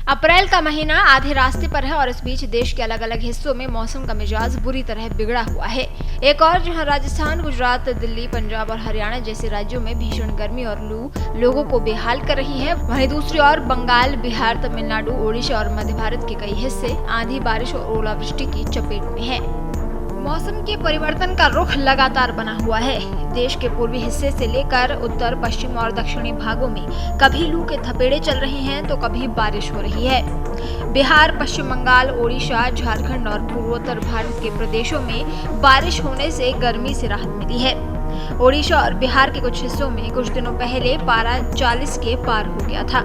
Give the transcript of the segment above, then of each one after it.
अप्रैल का महीना आधे रास्ते पर है और इस बीच देश के अलग अलग हिस्सों में मौसम का मिजाज बुरी तरह बिगड़ा हुआ है। एक और जहां राजस्थान, गुजरात, दिल्ली, पंजाब और हरियाणा जैसे राज्यों में भीषण गर्मी और लू लोगों को बेहाल कर रही है, वहीं दूसरी ओर बंगाल, बिहार, तमिलनाडु, ओडिशा और मध्य भारत के कई हिस्से आंधी, बारिश और ओलावृष्टि की चपेट में है। मौसम के परिवर्तन का रुख लगातार बना हुआ है। देश के पूर्वी हिस्से से लेकर उत्तर, पश्चिम और दक्षिणी भागों में कभी लू के थपेड़े चल रहे हैं तो कभी बारिश हो रही है। बिहार, पश्चिम बंगाल, ओडिशा, झारखंड और पूर्वोत्तर भारत के प्रदेशों में बारिश होने से गर्मी से राहत मिली है। ओडिशा और बिहार के कुछ हिस्सों में कुछ दिनों पहले पारा 40 के पार हो गया था।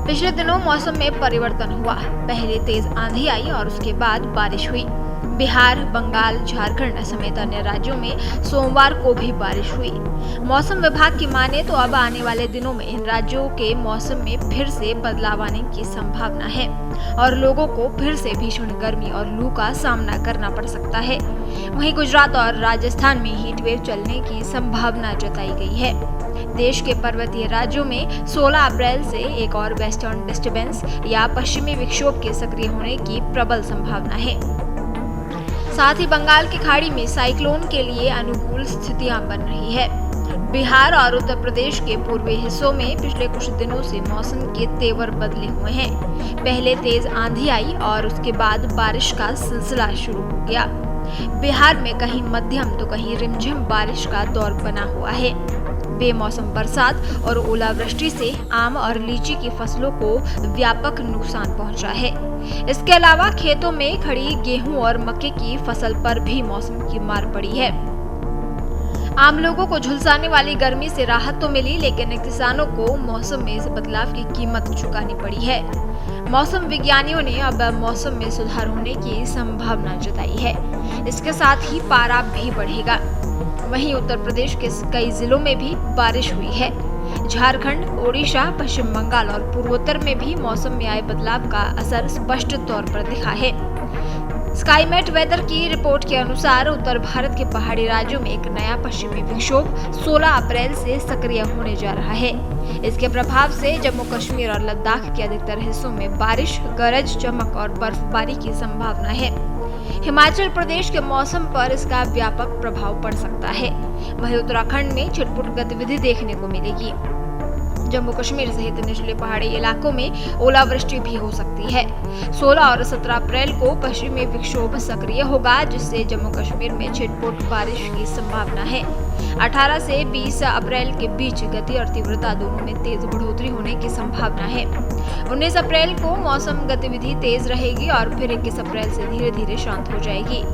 पिछले दिनों मौसम में परिवर्तन हुआ। पहले तेज आंधी आई और उसके बाद बारिश हुई। बिहार, बंगाल, झारखंड समेत अन्य राज्यों में सोमवार को भी बारिश हुई। मौसम विभाग की माने तो अब आने वाले दिनों में इन राज्यों के मौसम में फिर से बदलाव आने की संभावना है और लोगों को फिर से भीषण गर्मी और लू का सामना करना पड़ सकता है। वहीं गुजरात और राजस्थान में हीट वेव चलने की संभावना जताई गई है। देश के पर्वतीय राज्यों में 16 अप्रैल से एक और वेस्टर्न डिस्टर्बेंस या पश्चिमी विक्षोभ के सक्रिय होने की प्रबल संभावना है। साथ ही बंगाल की खाड़ी में साइक्लोन के लिए अनुकूल स्थितियां बन रही है। बिहार और उत्तर प्रदेश के पूर्वी हिस्सों में पिछले कुछ दिनों से मौसम के तेवर बदले हुए हैं। पहले तेज आंधी आई और उसके बाद बारिश का सिलसिला शुरू हो गया। बिहार में कहीं मध्यम तो कहीं रिमझिम बारिश का दौर बना हुआ है। बेमौसम बरसात और ओलावृष्टि से आम और लीची की फसलों को व्यापक नुकसान पहुंचा है। इसके अलावा खेतों में खड़ी गेहूं और मक्के की फसल पर भी मौसम की मार पड़ी है। आम लोगों को झुलसाने वाली गर्मी से राहत तो मिली, लेकिन किसानों को मौसम में इस बदलाव की कीमत चुकानी पड़ी है। मौसम विज्ञानियों ने अब मौसम में सुधार होने की संभावना जताई है। इसके साथ ही पारा भी बढ़ेगा। वहीं उत्तर प्रदेश के कई जिलों में भी बारिश हुई है। झारखंड, ओडिशा, पश्चिम बंगाल और पूर्वोत्तर में भी मौसम में आए बदलाव का असर स्पष्ट तौर पर दिखा है। स्काईमेट वेदर की रिपोर्ट के अनुसार उत्तर भारत के पहाड़ी राज्यों में एक नया पश्चिमी विक्षोभ 16 अप्रैल से सक्रिय होने जा रहा है। इसके प्रभाव से जम्मू कश्मीर और लद्दाख के अधिकतर हिस्सों में बारिश, गरज चमक और बर्फबारी की संभावना है। हिमाचल प्रदेश के मौसम पर इसका व्यापक प्रभाव पड़ सकता है। वहीं उत्तराखंड में छिटपुट गतिविधि देखने को मिलेगी। जम्मू कश्मीर सहित निचले पहाड़ी इलाकों में ओलावृष्टि भी हो सकती है। 16 और 17 अप्रैल को पश्चिमी विक्षोभ सक्रिय होगा, जिससे जम्मू कश्मीर में छिटपुट बारिश की संभावना है। 18 से 20 अप्रैल के बीच गति और तीव्रता दोनों में तेज बढ़ोतरी होने की संभावना है। 19 अप्रैल को मौसम गतिविधि तेज रहेगी और फिर 21 अप्रैल से धीरे धीरे शांत हो जाएगी।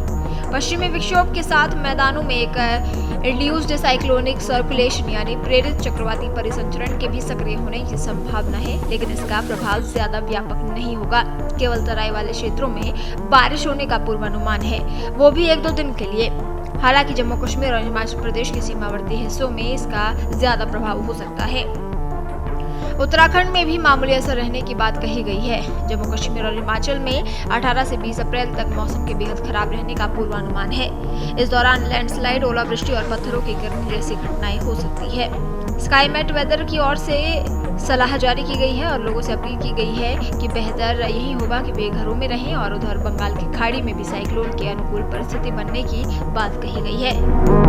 पश्चिमी विक्षोभ के साथ मैदानों में एक इंड्यूस्ड साइक्लोनिक सर्कुलेशन यानी प्रेरित चक्रवाती परिसंचरण के भी सक्रिय होने की संभावना है, लेकिन इसका प्रभाव ज्यादा व्यापक नहीं होगा। केवल तराई वाले क्षेत्रों में बारिश होने का पूर्वानुमान है, वो भी 1-2 दिन के लिए। हालांकि जम्मू कश्मीर और हिमाचल प्रदेश के सीमावर्ती हिस्सों में इसका ज्यादा प्रभाव हो सकता है। उत्तराखंड में भी मामूली असर रहने की बात कही गई है। जम्मू कश्मीर और हिमाचल में 18 से 20 अप्रैल तक मौसम के बेहद खराब रहने का पूर्वानुमान है। इस दौरान लैंडस्लाइड, ओलावृष्टि और पत्थरों की गिरने जैसी घटनाएं हो सकती है। स्काईमेट वेदर की ओर से सलाह जारी की गई है और लोगों से अपील की गई है कि बेहतर यही होगा कि वे घरों में रहें और उधर बंगाल की खाड़ी में भी साइक्लोन के अनुकूल परिस्थिति बनने की बात कही गई है।